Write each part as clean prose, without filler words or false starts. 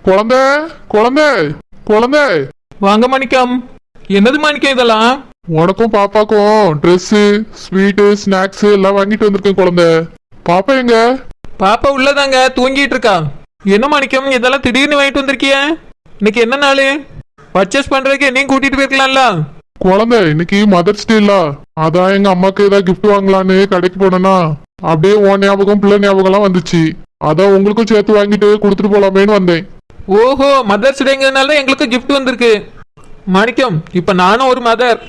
குழந்தை குழந்தை குழந்தை. வாங்க மாணிக்கம். என்னது மாணிக்கம் இதெல்லாம்? உனக்கும் பாப்பாக்கும் ட்ரெஸ், ஸ்வீட்டு, ஸ்நாக்ஸ் எல்லாம் வாங்கிட்டு வந்திருக்கேன் குழந்தை. பாப்பா எங்க? பாப்பா உள்ளதாங்க, தூங்கிட்டு இருக்கா. என்ன மாணிக்கம் இதெல்லாம் திடீர்னு வாங்கிட்டு வந்திருக்கிய? இன்னைக்கு என்ன நாள்? பர்ச்சேஸ் பண்றதுக்கு என்னையும் கூட்டிட்டு போயிருக்கலாம்ல. குழந்தை இன்னைக்கு மதர்ஸ் டே இல்ல, அதான் எங்க அம்மாக்கு ஏதாவது கிஃப்ட் வாங்கலான்னு கடைக்கு போனேன்னா அப்படியே உன் ஞாபகம் பிள்ளை ஞாபகம் எல்லாம் வந்துச்சு. அதான் உங்களுக்கும் சேர்த்து வாங்கிட்டு கொடுத்துட்டு போலாமேன்னு வந்தேன். ஓஹோ, மதர்ஸ் டேங்கிறதுனால எங்களுக்கு கிஃப்ட் வந்திருக்கு. மாணிக்கம், இப்ப நானும் ஒரு மதர்.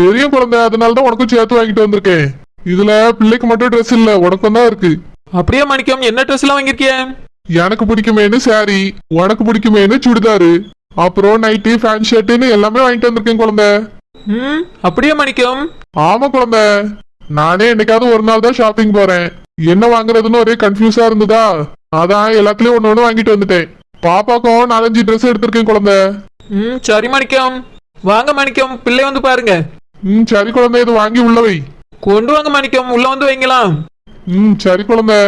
தெரியும் குழந்தை, அதனாலதான் உனக்கும் சேர்த்து வாங்கிட்டு வந்திருக்கேன். இதுல பிள்ளைக்கு மட்டும் ட்ரெஸ் இல்ல, உனக்கும் தான் இருக்கு. அப்படியே மாணிக்கம், என்ன ட்ரெஸ் எல்லாம் வாங்கிருக்கிய? எனக்கு பிடிக்குமேனு சாரி, உனக்கு பிடிக்குமேனு சுடிதாரு, அப்புறம் நைட்டு, ஃபேன் ஷர்ட்டுன்னு எல்லாமே வாங்கிட்டு வந்திருக்கேன் குழந்தை. அப்படியே மாணிக்கம். ஆமா குழந்தை, நானே என்னைக்காவது ஒரு நாள் தான் ஷாப்பிங் போறேன். என்ன வாங்குறதுன்னு ஒரே கன்ஃபியூஸா இருந்ததா, அதான் எல்லாத்துலயும் ஒண்ணு ஒண்ணு வாங்கிட்டு வந்துட்டேன். பாப்பாக்கும் 4-5 ட்ரெஸ் எடுத்திருக்கேன் குழந்தை. சரி மாணிக்கம். வாங்க மாணிக்கம், பிள்ளை வந்து பாருங்க. சரி குழந்தை, இது வாங்கி உள்ள வை. கொண்டு வாங்க மாணிக்கம், உள்ள வந்து வைங்களாம். சரி குழந்தை.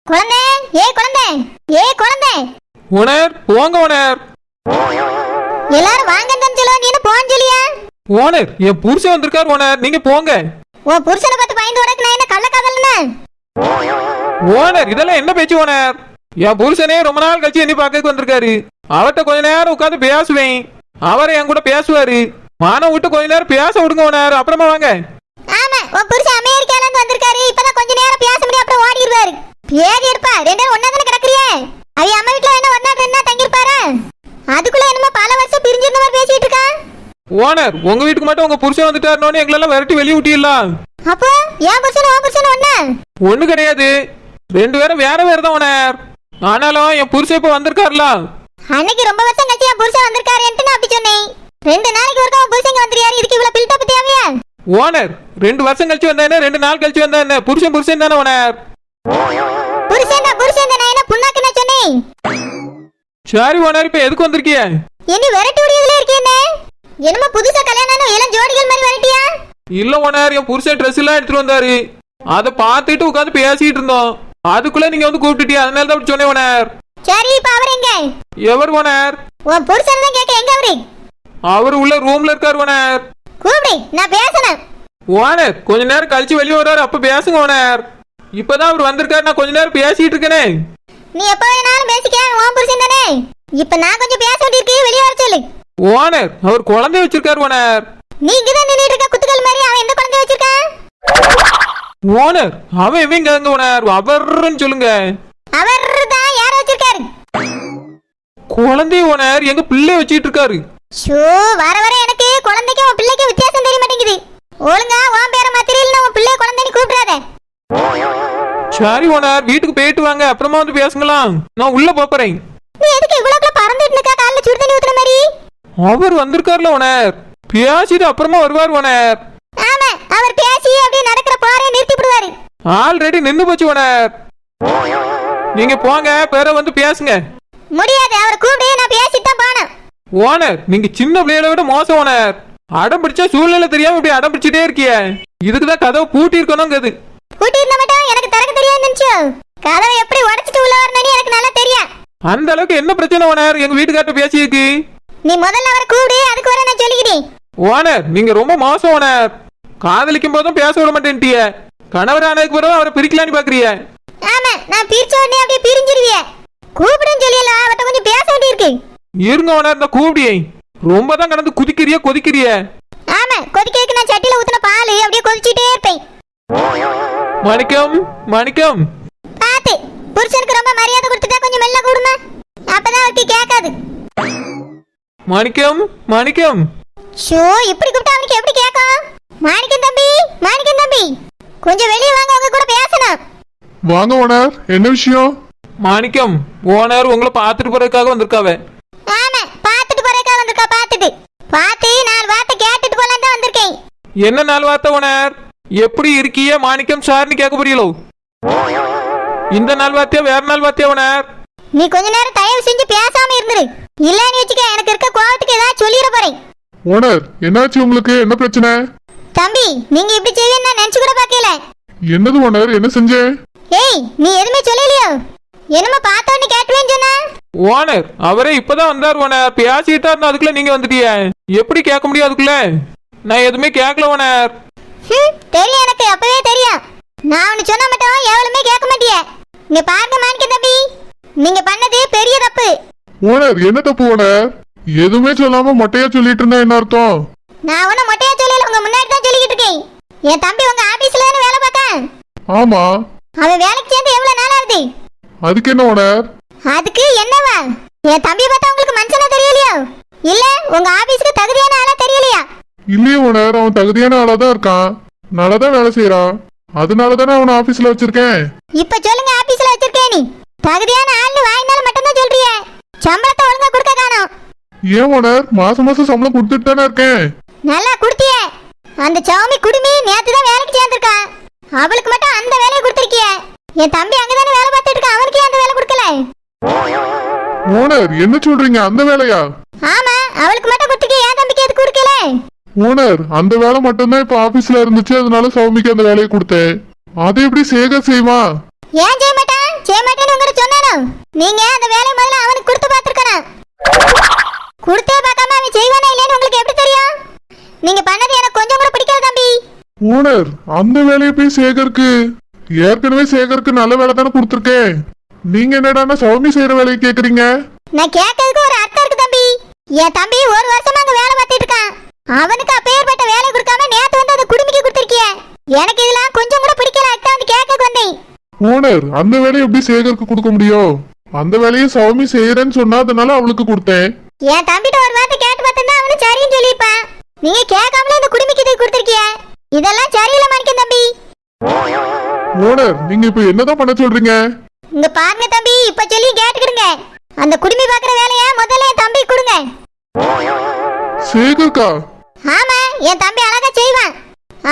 குழந்தை, ஏ குழந்தை, ஏ குழந்தை. ஓனர், போங்க ஓனர். எல்லாரும் வாங்கன்னு சொல்லுவா, நீ என்ன போன்னு சொல்லியா? ஓனர், என் புருஷன் வந்திருக்கார் ஓனர், நீங்க போங்க. உன் புருஷனை பார்த்து பயந்து உடக்கு நான் என்ன கள்ளக்காதல்னா? ஓனர், இதெல்லாம் என்ன பேச்சு ஓனர்? என் புருஷனே ரொம்ப நாள் கழிச்சு என்ன பார்க்க வந்திருக்காரு. அவர்கிட்ட கொஞ்ச நேரம் உட்காந்து பேசுவேன், அவரை என் கூட பேசுவாரு. மானம் விட்டு கொஞ்ச நேரம் பேச விடுங்க ஓனர், அப்புறமா வாங்க. ஆமா, உன் புருஷன் அமெரிக்கால இருந்து வந்திருக்காரு. இப்பதான் கொஞ்ச நேரம் பேச முடியும், அப்புறம் ஓடிடுவாரு. பேதி இருப்பா, ரெண்டு பேரும் ஒண்ணா தானே கிடக்குறியே. அவ அம்மா வீட்டுல என்ன ஒரு நாள் 2 நாள் தங்கியிருப்பாரா? அதுக்குள்ள என்னமோ பல வருஷம் பிரிஞ்சிருந்த மாதிரி பேசிட்டு இருக்கா. ஓனர், உங்க வீட்டுக்கு மட்டும் உங்க புருஷன் வந்துட்டாருன்னு எங்களெல்லாம் விரட்டி வெளியே விட்டிடலாம். அப்போ என் புருஷன் உன் புருஷன் ஒண்ணா? ஒண்ணு கிடையாது, 2 பேரும் வேற வேற தான் ஓனர். ஆனாலும் என் புருஷன் இப்ப வந்திருக்காருல. அன்னைக்கு ரொம்ப வருஷம் கழிச்சு என் புருஷன் வந்திருக்காருன்ட்டு நான் அப்படி சொன்னேன். 2 நாளைக்கு ஒருக்கா உன் புருஷன் வந்துறியாரு, இதுக்கு இவ்வளவு பில்டப் தேவையா? ஓனர், 2 வருஷம் கழிச்சு வந்தானே, 2 நாள் கழிச்சு வந்தானே, புருஷன் தானே ஓனர். புருஷன் தான், என்ன புண்ணாக்குன்னு சொன்னேன். சரி ஓனர், இப்ப எதுக்கு வந்திருக்கிய? என்ன விரட்டி விடியதுல இருக்கேனே? என்னமோ புதுசா கல்யாணம் இளம் ஜோடிகள் மாதிரி விரட்டியா? இல்ல ஓனர், என் புருஷன் ட்ரெஸ் எல்லாம் எடுத்துட்டு வந்தாரு. அதை பார்த்துட்டு உட்காந்து பேசிட்டு இருந்தோம். அதுக்குள்ள நீங்க வந்து கூப்பிட்டுட்டியா, அதனால தான் அப்படி சொன்னேன் ஓனர். சரி, இப்ப அவர் எங்க? எவர் ஓனர்? உன் புருஷன் தான் கேட்க, எங்க அவரு? அவர் உள்ள ரூம்ல இருக்காரு ஓனர். கூப்பிடு, நான் பேசணும். ஓனர், கொஞ்ச நேரம் கழிச்சு வெளியே வர்றாரு, அப்ப பேசுங்க ஓனர். இப்பதான் அவர் வந்திருக்காரு, நான் கொஞ்ச நேரம் பேசிட்டு இருக்கேனே. நீ எப்ப வேணாலும் பேசிக்க, உன் புருஷன் தானே. இப்ப நான் கொஞ்சம் பேச வேண்டியிருக்கு, வெளியே வர சொல்லு. ஓனர், அவர் குழந்தை வச்சிருக்காரு ஓனர். நீ இங்கதான் நின்னுட்டு இருக்க குத்துக்கள் மாதிரி, அவன் எந்த குழந்தை வச்சிருக்கான்? ஓனர், அவன் எவங்க ஓனர், அவர்ன்னு சொல்லுங்க. அவர் தான் யார வச்சிருக்காரு? குழந்தை ஓனர், எங்க பிள்ளை வச்சிட்டு இருக்காரு. ஷோ, வர வர எனக்கு குழந்தைக்கு உன் பிள்ளைக்கு வித்தியாசம் தெரிய மாட்டேங்குது. ஒழுங்கா உன் பேரை மாத்திரல, உன் பிள்ளைய குழந்தைன்னு கூப்பிடாத. சரி ஓனர், வீட்டுக்கு போயிட்டு வாங்க, அப்புறமா வந்து பேசுங்களாம். நான் உள்ள போறேன். நீ எதுக்கு இவ்வளவு பறந்துட்டு இருக்கா, காலைல சுடு தண்ணி ஊத்துற மாதிரி? அவர் வந்திருக்காருல ஓனர், பேசிட்டு அப்புறமா வருவார் ஓனர். ஆமா, அவர் பேசி அப்படியே நடக்கிற பாறையை நிறுத்தி விடுவாரு. ஆல்ரெடி நின்னு போச்சு ஓனர். நீங்க போங்க, பேர வந்து பேசுங்க. முடியாது, அவர் கூப்பிடு, நான் பேசிட்டு தான் போனேன். ஓனர், நீங்க சின்ன பிள்ளைகளை விட மோசம் ஓனர். அடம் பிடிச்சா சூழ்நிலை தெரியாம இப்படி அடம் பிடிச்சிட்டே இருக்கிய. இதுக்குதான் கதவை பூட்டி இருக்கணுங்கிறது. பூட்டி இருந்த மட்டும் எனக்கு திறக்க தெரியாது நினைச்சோ. கதவை எப்படி உடைச்சிட்டு உள்ள வரணும்னு எனக்கு நல்லா தெரியும். அந்த அளவுக்கு என்ன பிரச்சனை ஓனர் எங்க வீட்டுக்கார்ட்ட பேசியிருக்கு? நீ முதல்ல அவரை கூப்பிடு, அதுக்கு வர நான் சொல்லிக்கிறேன். ஓனர், நீங்க ரொம்ப மோசம் ஓனர். காதலிக்கும் போதும் பேச விட மாட்டேன்ட்டிய, கணவர் ஆனதுக்கு பிறகு அவரை பிரிக்கலான்னு பாக்குறிய. ஆமா, நான் பிரிச்ச உடனே அப்படியே பிரிஞ்சிருவிய. கூப்பிடுன்னு சொல்லியல, அவட்ட கொஞ்சம் பேச வேண்டியிருக்கு. இருங்க ஓனர், இந்த கூப்பிடியே ரொம்ப தான் கடந்து கொதிக்கிறிய. ஆமா, கொதிக்கிறதுக்கு நான் சட்டியில ஊத்துன பால் அப்படியே கொதிச்சிட்டே இருப்பேன். மாணிக்கம் பாத்து, புருஷனுக்கு ரொம்ப மரியாதை கொடுத்துட்டா கொஞ்சம் மெல்ல கூடுமா, அப்பதான் அவருக்கு கேட்காது. மாணிக்கம் ஷோ, இப்படி கூப்பிட்டா அவனுக்கு எப்படி கேட்கும்? மாணிக்கம் தம்பி, கொஞ்சம் வெளியே வாங்க, உங்க கூட பேசணும். வாங்க ஓனர், என்ன விஷயம்? மாணிக்கம், ஓனர் உங்களை பார்த்துட்டு போறதுக்காக வந்திருக்காவ. ஆமா, பார்த்துட்டு போறதுக்காக வந்திருக்கா. பார்த்து 4 வார்த்தை கேட்டுட்டு போலாம் தான் வந்திருக்கேன். என்ன 4 வார்த்தை ஓனர்? எப்படி இருக்கிய மாணிக்கம் சார்னு கேட்க புரியலோ? இந்த 4 வார்த்தையா வேற 4 வார்த்தையா ஓனர்? நீ கொஞ்ச நேரம் தயவு செஞ்சு பேசாம இருந்துரு, இல்லன்னு வச்சுக்க எனக்கு இருக்க கோவத்துக்கு ஏதாவது சொல்லிட போறேன். ஓனர், என்னாச்சு உங்களுக்கு? என்ன பிரச்சனை? தம்பி, நீங்க இப்படி செய்வீன்னு நான் நினைச்சு கூட பார்க்கல. என்னது ஓனர், என்ன செஞ்சேன்? ஏய், நீ எதுவுமே சொல்லலையோ? என்னமா பார்த்தோன்னு கேட்டுவேன்னு சொன்ன? ஓனர் அவரே இப்பதான் வந்தார் ஓனர். பேசிட்டா இருந்தா அதுக்குள்ள நீங்க வந்துட்டிய. எப்படி கேட்க முடியும் அதுக்குள்ள? நான் எதுவுமே கேட்கல ஓனர். தெரியும், எனக்கு அப்பவே தெரியும். நான் ஒன்னு சொன்னா மட்டும் எவ்வளவுமே கேட்க மாட்டியே. இங்க பாருங்க மாணிக்க தம்பி, நீங்க பண்ணது பெரிய தப்பு. ஓனர் என்ன தப்பு ஓனர்? எதுவுமே சொல்லாம மொட்டையா சொல்லிட்டு இருந்தா என்ன அர்த்தம்? நான் ஒன்னும் மொட்டையா சொல்லல, உங்க முன்னாடி தான் சொல்லிக்கிட்டு இருக்கேன். என் தம்பி உங்க ஆபீஸ்ல தானே வேலை பார்க்கான். ஆமா. அவன் வேலைக்கு சேர்ந்து எவ்வளவு நாள் ஆகுது? அதுக்கு என்ன ஓனர்? அதுக்கு என்னவா? என் தம்பி பார்த்தா உங்களுக்கு மனுஷனா தெரியலையா? இல்ல உங்க ஆபீஸ்க்கு தகுதியான ஆளா தெரியலையா? இல்லையே ஓனர், அவன் தகுதியான ஆளா தான் இருக்கான். நல்லாதான் வேலை செய்யறான். அதனாலதானே அவனை ஆபீஸ்ல வச்சிருக்கேன். இப்ப சொல்லுங்க, ஆபீஸ்ல வச்சிருக்கேன் நீ தகுதியான ஆள்னு வாயினால மட்டும் தான் சொல்றியே, சம்பளத்தை ஒழுங்கா கொடுக்க காணோம். ஏன் ஓனர், மாசம் மாசம் சம்பளம் கொடுத்துட்டு தானே இருக்கேன். நல்லா குடுத்தியே. அந்த சௌமி குடுமி நேத்து தான் வேலைக்கு சேர்ந்திருக்கா. அவளுக்கு மட்டும் அந்த வேலையை கொடுத்திருக்கியே. என் தம்பி அங்கதானே வேலை பார்த்துட்டு இருக்கான், அவனுக்கு அந்த வேலை கொடுக்கல. ஓனர் என்ன சொல்றீங்க? அந்த வேலையா? ஆமா, அவளுக்கு மட்டும் கொடுத்துருக்கே, என் தம்பிக்கு எதுக்கு கொடுக்கல? ஓனர் அந்த வேலை மட்டும்தான் இப்ப ஆபீஸ்ல இருந்துச்சு, அதனால சௌமிக்கு அந்த வேலையை கொடுத்தேன். அது எப்படி சேகர் செய்வா? ஏன் செய்ய மாட்டான்? செய்ய மாட்டேன்னு உங்களுக்கு சொன்னானோ? நீங்க அந்த வேலையை முதல்ல அவனுக்கு கொடுத்து பார்த்திருக்கணும். கொடுத்தே பார்க்காம அவன் செய்வானே இல்லைன்னு உங்களுக்கு எப்படி தெரியும்? நீங்க பண்ணது எனக்கு கொஞ்சம் கூட பிடிக்கல தம்பி. ஓனர் அந்த வேலையை போய் சேகருக்கு, ஏற்கனவே சேகருக்கு நல்ல வேலை தானே கொடுத்துருக்கேன். நீங்க என்னடான்னா சௌமி செய்யற வேலையை கேக்குறீங்க? நான் கேட்கறதுக்கு ஒரு அர்த்தம் இருக்கு தம்பி. என் தம்பி ஒரு வருஷமா அங்க வேலை பார்த்துட்டு இருக்கான். அவனுக்கு அப்பேற்பட்ட வேலை கொடுக்காம நேத்து வந்து அந்த குடுமிக்கு கொடுத்திருக்கியே. எனக்கு இதெல்லாம் கொஞ்சம் கூட பிடிக்கல. அதான் வந்து கேட்க வந்தேன். ஓனர் அந்த வேலையை எப்படி சேகருக்கு கொடுக்க முடியும்? அந்த வேலையை சௌமி செய்யறேன்னு சொன்னா அதனால அவளுக்கு கொடுத்தேன். என் தம்பிட்ட ஒரு வார்த்தை கேட்டு பார்த்தா அவனு சரின்னு சொல்லியிருப்பான். நீங்க கேட்காமலே இந்த குடுமிக்கு இது கொடுத்திருக்கிய. இதெல்லாம் சரியில்லை மாணிக்கம் தம்பி. ஓனர் நீங்க இப்ப என்னதான் பண்ண சொல்றீங்க? இங்க பாருங்க தம்பி, இப்ப சொல்லி கேட்டுக்கிடுங்க. அந்த குடுமி பாக்குற வேலைய முதல்ல என் தம்பி கொடுங்க. சேகர்க்கா? ஆமா, என் தம்பி அழகா செய்வான்.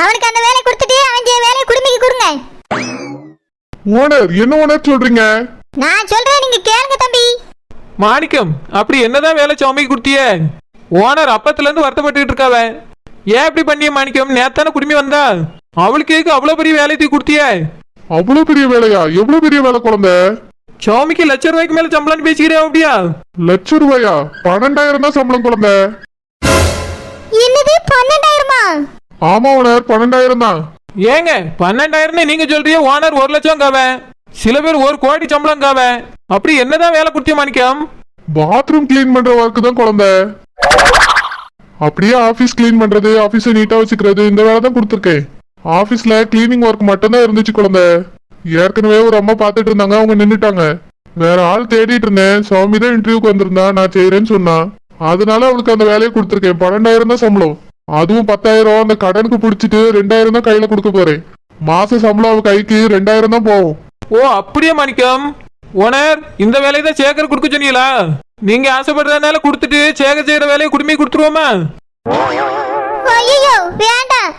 அவனுக்கு அந்த வேலையை கொடுத்துட்டு அவன் செய்ய வேலையை குடுமிக்கு கொடுங்க. ஓனர் என்ன ஓனர் சொல்றீங்க? நான் சொல்றேன், நீங்க கேளுங்க தம்பி. மாணிக்கம் அப்படி என்னதான் வேலை சௌமிக்கு கொடுத்திய? ஓனர் அப்பத்துல இருந்து வருத்தப்பட்டு இருக்காவ. ஏன் இப்படி பண்ணிய மாணிக்கம்? நேத்தான குடுமி வந்தா, அவளுக்கு எதுக்கு அவ்வளவு பெரிய வேலையை தூக்கி கொடுத்திய? அவ்வளவு பெரிய வேலையா? எவ்வளவு பெரிய வேலை குழந்தை? சௌமிக்கு ₹1,00,000 மேல சம்பளம் பேசிக்கிறேன் அப்படியா? ₹1,00,000? 12,000 தான் சம்பளம் குழந்தை. என்னது 12,000-மா? ஆமா ஓனர் 12,000 தான். ஏங்க 12,000 நீங்க சொல்றீங்க, ஓனர் 1,00,000 காவ, சில பேர் 1 கோடி சம்பளம் காவ. அப்படி என்னதான் வேலை கொடுத்திய மாணிக்கம்? பாத்ரூம் கிளீன் பண்ற ஒர்க் தான் குழந்தை. அப்படியே ஆபீஸ் கிளீன் பண்றது, ஆபீஸை நீட்டா வச்சுக்கிறது, இந்த வேலை தான் கொடுத்துருக்கேன். ஆபீஸ்ல கிளீனிங் ஒர்க் மட்டும் தான் இருந்துச்சு குழந்தை. ஏற்கனவே ஒரு அம்மா பாத்துட்டு இருந்தாங்க, அவங்க நின்னுட்டாங்க. வேற ஆள் தேடிட்டு இருந்தேன். சௌமி தான் இன்டர்வியூக்கு வந்திருந்தா, நான் செய்யறேன்னு சொன்னா. அதனால அவளுக்கு அந்த வேலையை கொடுத்துருக்கேன். 12,000 தான் சம்பளம். அதுவும் 10,000 அந்த கடனுக்கு பிடிச்சிட்டு 2,000 தான் கையில கொடுக்க போறேன். மாச சம்பளம் அவ கைக்கு 2,000 தான் போகும். ஓ அப்படியே மாணிக்கம். ஓனர் இந்த வேலையை தான் சேகர் கொடுக்க சொன்னீங்களா? நீங்க ஆசைப்படுறதுனால கொடுத்துட்டு சேகர் செய்யற வேலையை குடுமி கொடுத்துருவோமா? ஐயோ வேண்டாம்.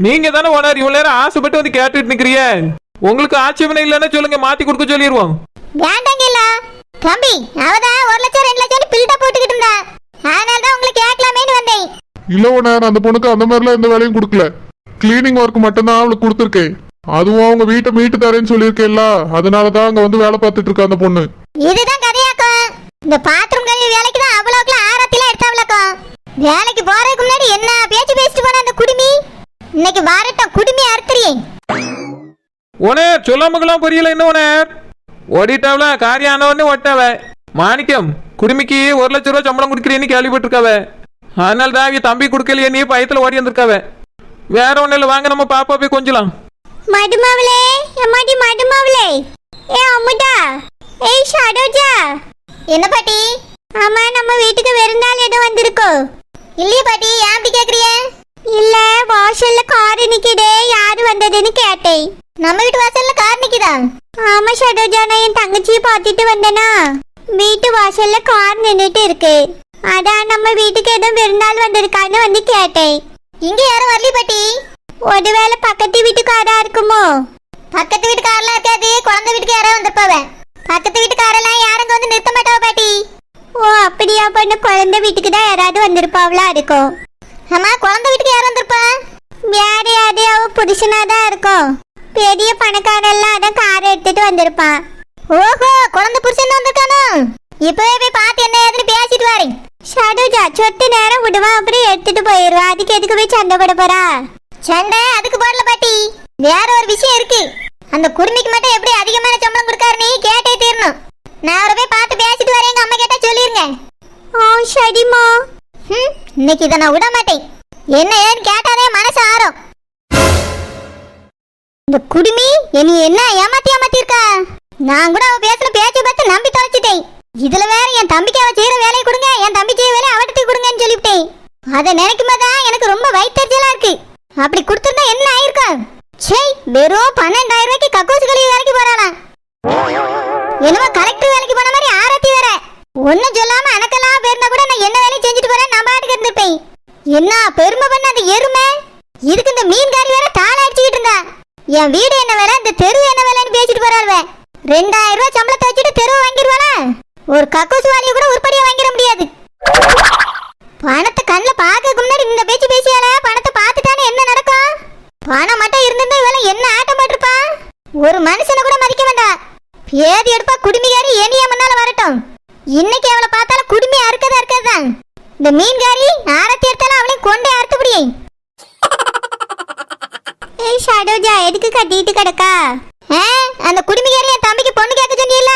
நீங்க தானே ஓனர் இவ்வளவு நேரம் ஆசைப்பட்டு வந்து கேட்டுட்டு நிக்கிறீங்க. உங்களுக்கு ஆட்சேபனை இல்லைன்னா சொல்லுங்க, மாத்தி கொடுக்க சொல்லிடுவோம். வேண்டாங்க இல்ல தம்பி, அவதான் 1,00,000 2,00,000 பில்டப் போட்டுக்கிட்டு இருந்தா. அதனால தான் உங்களுக்கு கேட்கலாமேன்னு வந்தேன். இல்ல ஓனர் அந்த பொண்ணுக்கு அந்த மாதிரிலாம் எந்த வேலையும் கொடுக்கல. கிளீனிங் ஒர்க் மட்டும்தான் அவளுக்கு கொடுத்துருக்கேன். அதுவும் அவங்க வீட்டை மீட்டு தரேன்னு சொல்லியிருக்கேன்ல, அதனாலதான் அங்க வந்து வேலை பார்த்துட்டு இருக்கா அந்த பொண்ணு. இதுதான் கதையாக்கும். இந்த பாத்ரூம் கழுவி வேலைக்கு தான் அவ்வளவுக்குள்ள ஆரத்தில எடுத்தாவளக்கும். வேலைக்கு போறதுக்கு முன்னாடி என்ன பேச்சு பேசிட்டு போன அந்த குடுமி, இன்னைக்கு வாரட்டம் குடுமி அறுத்துறியே. ஓனர் சொல்லாமலாம் புரியல என்ன ஓனர்? ஓடிட்டாவல காரியம் ஆனவொடனே ஓட்டாவ. மாணிக்கம் குடுமிக்கு ₹1,00,000 சம்பளம் கொடுக்குறேன்னு கேள்விப்பட்டிருக்காவ. அதனால தான் அவ தம்பி கொடுக்கலையே நீ பயத்துல ஓடி வந்திருக்காவ. வேற ஒன்னும் இல்லை, வாங்க நம்ம பாப்பா போய் கொஞ்சலாம். மடுமாவளே, எம்மாடி மடுமாவளே. ஏ அம்முடா, ஏய் ஷாடோஜா. என்ன பாட்டி? ஆமா, நம்ம வீட்டுக்கு விருந்தாள் ஏதோ வந்திருக்கோ. இல்லையே பாட்டி, ஏன் அப்படி கேக்குறிய? இல்ல, வாசல்ல கார் நிக்குதே, யாரு வந்ததுன்னு கேட்டேன். நம்ம வீட்டு வாசல்ல கார் நிக்குதா? ஆமா ஷாடோஜா, நான் என் தங்கச்சியை பார்த்துட்டு வந்தேனா, வீட்டு வாசல்ல கார் நின்னுட்டு இருக்கு. அதான் நம்ம வீட்டுக்கு ஏதோ விருந்தாள் வந்திருக்கான்னு வந்து கேட்டேன். இங்க யாரும் வரல பாட்டி. ஒருவேளை பக்கத்து வீட்டுக்காரா இருக்குமோ? பக்கத்து வீட்டுக்காரெல்லாம் இருக்காது, குழந்தை வீட்டுக்கு யாராவது வந்திருப்பாவ. பக்கத்து வீட்டுக்காரெல்லாம் யாரும் வந்து நிறுத்த மாட்டாவ பாட்டி. ஓ அப்படியா? பண்ண குழந்தை வீட்டுக்கு தான் யாராவது வந்திருப்பாவளா இருக்கும். ஆமா, குழந்தை வீட்டுக்கு யாரும் வந்திருப்பா? வேற யாரையும் அவ புருஷனாதான் இருக்கும். பெரிய பணக்காரெல்லாம் அதான் காரை எடுத்துட்டு வந்திருப்பான். ஓஹோ, குழந்தை புருஷன் வந்திருக்கானோ? இப்பவே போய் பார்த்து என்ன ஏதுன்னு பேசிட்டு வரேன். ஷாடோஜா சொட்டு நேரம் விடுவா, அப்புறம் எடுத்துட்டு போயிருவா. அதுக்கு எதுக்கு போய் சண்டை போட போறா? சண்டை அதுக்கு போடல பாட்டி, வேற ஒரு விஷயம் இருக்கு. அந்த குடுமிக்கு மட்டும் எப்படி அதிகமான சம்பளம் கொடுக்காருன்னு கேட்டே தீரணும். நான் அவரை போய் பார்த்து பேசிட்டு வரேன். எங்க அம்மா கேட்டா சொல்லிருங்க. சரிம்மா. இன்னைக்கு இதை நான் விட மாட்டேன். என்ன ஏன்னு கேட்டாதே மனசு ஆறும். இந்த குடுமி என்னை என்ன ஏமாத்தி இருக்கா? நான் கூட அவ பேசுற பேச்சை பார்த்து நம்பி தொலைச்சிட்டேன். இதுல வேற என் தம்பிக்கு அவ செய்யற வேலையை கொடுங்க, என் தம்பி செய்ய வேலையை அவட்ட கொடுங்கன்னு சொல்லிவிட்டேன். அதை நினைக்கும் போதுதான் எனக்கு ரொம்ப வயிற்றுச்சலா இருக்கு. அப்படி கொடுத்துருந்தா என்ன ஆயிருக்கும்? சே, வெறும் 12,000 ரூபாய்க்கு கக்கூஸ் கழுவி வேலைக்கு போறானா? என்னமோ கலெக்டர் வேலைக்கு போன மாதிரி ஆரத்தி வேற. ஒன்னும் சொல்லாம அனக்கெல்லாம் பேருந்தா கூட நான் என்ன வேலையை செஞ்சுட்டு போறேன், நான் பாட்டுக்கு இருந்திருப்பேன். என்ன பெருமை பண்ண அந்த எருமை. இதுக்கு இந்த மீன்காரி வேற தாள அடிச்சுக்கிட்டு இருந்தா. என் வீடு என்ன வேலை, இந்த தெரு என்ன வேலைன்னு பேசிட்டு போறாள்வே. 2,000 ரூபாய் சம்பளத்தை வச்சுட்டு தெருவை வாங்கிடுவாளா? ஒரு கக்கூஸ் வாலியை கூட உருப்படியா வாங்கிட முடியாது. பணத்தை கண்ணில் பார்க்க முன்னாடி இந்த பேச்சு பேசியால பணத்தை பார்த்துட்டானே என்ன நடக்கும்? பணம் மட்டும் இருந்திருந்தா இவள என்ன ஆட்டம் போட்டிருப்பா? ஒரு மனுஷனை கூட மதிக்க வேண்டாம். பேதி எடுப்பா குடுமிகாரி ஏனியா முன்னால வரட்டும். இன்னைக்கு அவளை பார்த்தாலும் குடுமி அறுக்கதான். இந்த மீன்காரி ஆரத்தி எடுத்தாலும் அவளையும் கொண்டே அறுத்து முடியும். ஏய் ஷாடோஜா, எதுக்கு கட்டிட்டு கிடக்கா? அந்த குடுமிகாரி என் தம்பிக்கு பொண்ணு கேட்க சொன்னீல்ல,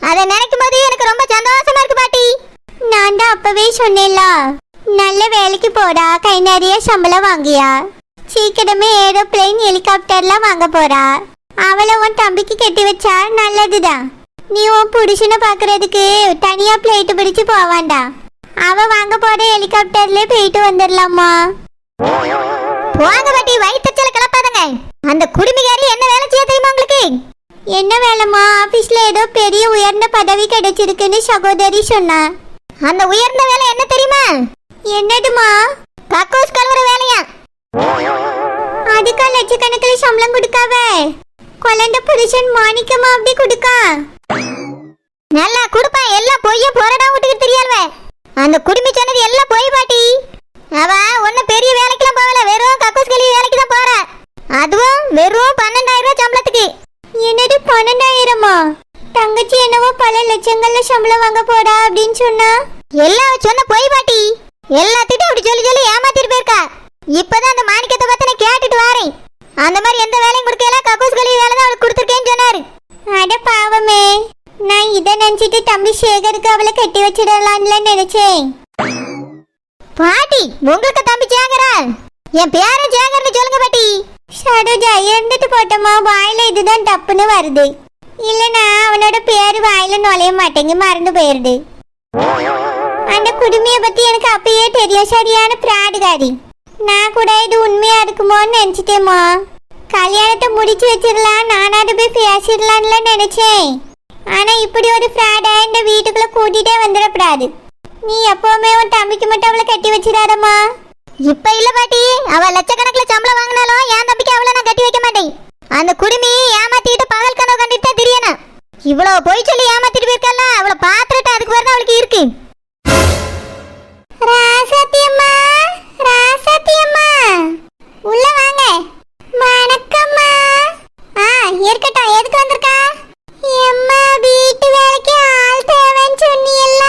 அதை நினைக்கும் போது எனக்கு ரொம்ப சந்தோஷமா இருக்கு பாட்டி. நான் தான் அப்பவே சொன்னேன்ல, நல்ல வேலைக்கு போடா, கை நிறைய சம்பளம் வாங்கியா, சீக்கிரமே ஏரோப்ளேன் ஹெலிகாப்டர்லாம் வாங்க போறா. அவளை உன் தம்பிக்கு கட்டி வச்சா நல்லதுதான். நீ உன் புருஷனை பாக்குறதுக்கு தனியா பிளைட் பிடிச்சு போவாண்டா. அவ வாங்க போற ஹெலிகாப்டர்ல போயிட்டு வந்துடலாமா? போங்க பாட்டி, வயிற்றுச்சல கிளப்பாதங்க. அந்த குடுமிகாரி என்ன வேலை செய்ய தெரியுமா உங்களுக்கு? என்ன வேலைமா? ஆபீஸ்ல ஏதோ பெரிய உயர்ந்த பதவி கிடைச்சிருக்குன்னு சகோதரி சொன்னா. அந்த உயர்ந்த வேலை என்ன தெரியுமா? என்னதுமா? கக்கூஸ் கழுவுற வேலையா? அதுக்கா லட்சக்கணக்கில் சம்பளம் கொடுக்காவ? குழந்தை புருஷன் மாணிக்கமா அப்படி கொடுக்கா? நல்லா கொடுப்பா. எல்லாம் பொய்ய போறடா விட்டுக்கு தெரியாதவ. அந்த குடுமி சொன்னது எல்லாம் பொய் பாட்டி. அவ ஒன்னும் பெரிய வேலைக்கெல்லாம் போகல, வெறும் கக்கூஸ் கழுவி வேலைக்கு தான் போற. அதுவும் வெறும் 12,000 ரூபாய் சம்பளத்துக்கு. என்னது 12,000மா? தங்கச்சி என்னவோ பல லட்சங்கள்ல சம்பளம் வாங்க போறா அப்படின்னு சொன்னா. எல்லாம் சொன்ன பொய் பாட்டி. எல்லாத்திட்டும் அப்படி சொல்லி ஏமாத்திட்டு போயிருக்கா. இப்பதான் அந்த மாணிக்கத்தை பத்தி நான் கேட்டுட்டு வரேன். அந்த மாதிரி எந்த வேலையும் கொடுக்கல, கக்கூஸ் கழுவி வேலை தான் அவளுக்கு கொடுத்துருக்கேன்னு சொன்னாரு. அட பாவமே, நான் இதை நினைச்சிட்டு தம்பி சேகருக்கு அவளை கட்டி வச்சிடலாம்ல நினைச்சேன். பாட்டி, உங்களுக்கு தம்பி சேகரா? என் பேரன் சேகர்னு சொல்லுங்க பாட்டி. ஷாடோஜா, இருந்துட்டு போட்டோமா, வாயில இதுதான் டப்புன்னு வருது. இல்லனா அவனோட பேரு வாயில நுழைய மாட்டேங்க, மறந்து போயிருது. அந்த குடுமைய பத்தி எனக்கு அப்பயே தெரியும், சரியான பிராடுகாரி. நான் கூட இது உண்மையா இருக்குமோன்னு நினைச்சிட்டேமா. கல்யாணத்தை முடிச்சு வச்சிடலாம், நானாவது போய் பேசிடலாம்ல நினைச்சேன். ஆனா இப்படி ஒரு பிராடா இந்த வீட்டுக்குள்ள கூட்டிட்டே வந்துடக்கூடாது. நீ எப்பவுமே உன் தம்பிக்கு மட்டும் அவளை கட்டி வச்சிடாதம்மா. இப்ப இல்ல பாட்டி, அவ லட்சக்கணக்கில் சம்பளம் வாங்கினாலும் என் தம்பிக்கு அவளை நான் கட்டி வைக்க மாட்டேன். அந்த குடுமி ஏமாத்திட்டு பகல் கனவு கண்டுட்டு தெரியணும். இவ்வளவு போய் சொல்லி ஏமாத்திட்டு போயிருக்கல, அவளை பாத்துட்டு அதுக்கு வரணும் அவளுக்கு இருக்கு. ராசத்தியம்மா, ராசத்தியம்மா, உள்ள வாங்க. வணக்கம்மா. இருக்கட்டும், எதுக்கு வந்திருக்கா? எம்மா, வீட்டு வேலைக்கு ஆள் தேவைன்னு சொன்னீல்ல,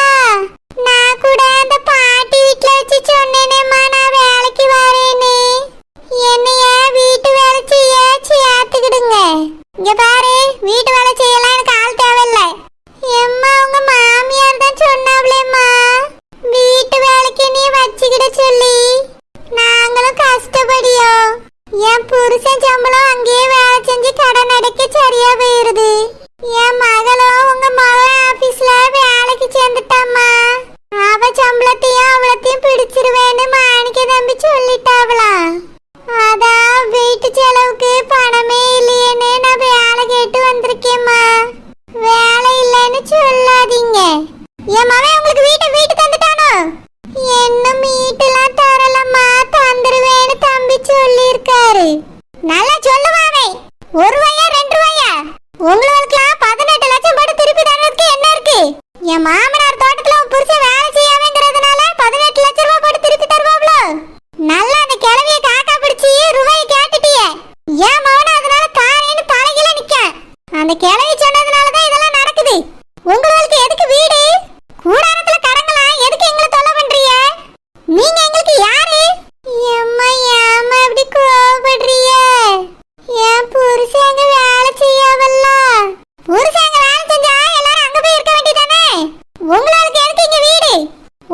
நான் கூட அந்த பாட்டி வீட்டுல வச்சு சொன்னேனேம்மா நான் வேலைக்கு வரேன்னு. என்னைய வீட்டு வேலை செய்ய சேர்த்துக்கிடுங்க. இங்க பாரு, வீட்டு வேலை செய்யலாம் எனக்கு ஆள் தேவையில்லை. எம்மா, உங்க மாமியார் தான் சொன்னாவளேம்மா வீட்டு வேலைக்கு நீ வச்சுக்கிட சொல்லி. நாங்களும் கஷ்டப்படியோம். என் புருஷன் சம்பளம் அங்கேயே வேலை செஞ்சு கடன் அடைக்க சரியா போயிருது. என் மகளும் உங்க மகன் ஆபீஸ்ல வேலைக்கு சேர்ந்துட்டாம்மா. அவ சம்பளத்தையும் அவளத்தையும் பிடிச்சிருவேன்னு மாணிக்க தம்பி சொல்லிட்டாவலாம். அதான் வீட்டு செலவுக்கு பணமே இல்லையேன்னு நான் வேலை கேட்டு வந்திருக்கேம்மா. வேலை இல்லைன்னு சொல்லாதீங்க. என் மகன் உங்களுக்கு வீட்டு தந்துட்டானோ? இன்னும் வீட்டுலாம் தரலம்மா, தந்துருவேன்னு தம்பி சொல்லியிருக்காரு. நல்லா சொல்லுவாவே. 1 ரூபாயா 2 ரூபாயா? உங்களுக்கெல்லாம் 18 லட்சம் போட்டு திருப்பி தரதுக்கு என்ன இருக்கு? என் மாமனார் தோட்டத்துல புருஷன் வேலை செய்யாமங்கிறதுனால 18 லட்சம் ரூபாய் போட்டு திருப்பி தருவாங்களோ? நல்லா அந்த கிழவிய காக்கா பிடிச்சி ரூபாயை கேட்டுட்டியே. என் மகன் அதனால தானேன்னு தலையில நிக்க. அந்த கிழவி சொன்னதுனாலதான் இதெல்லாம்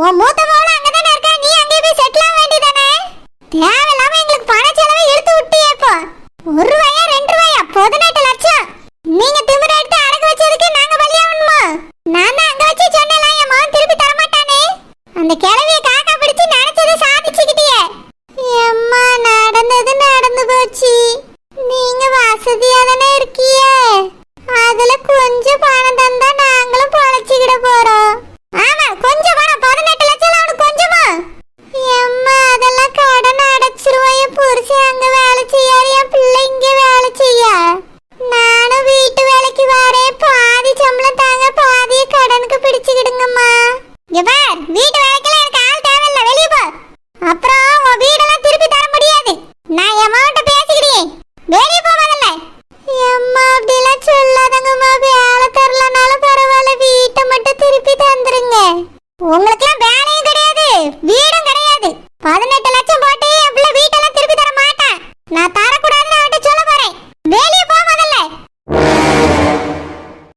உன் மூத்த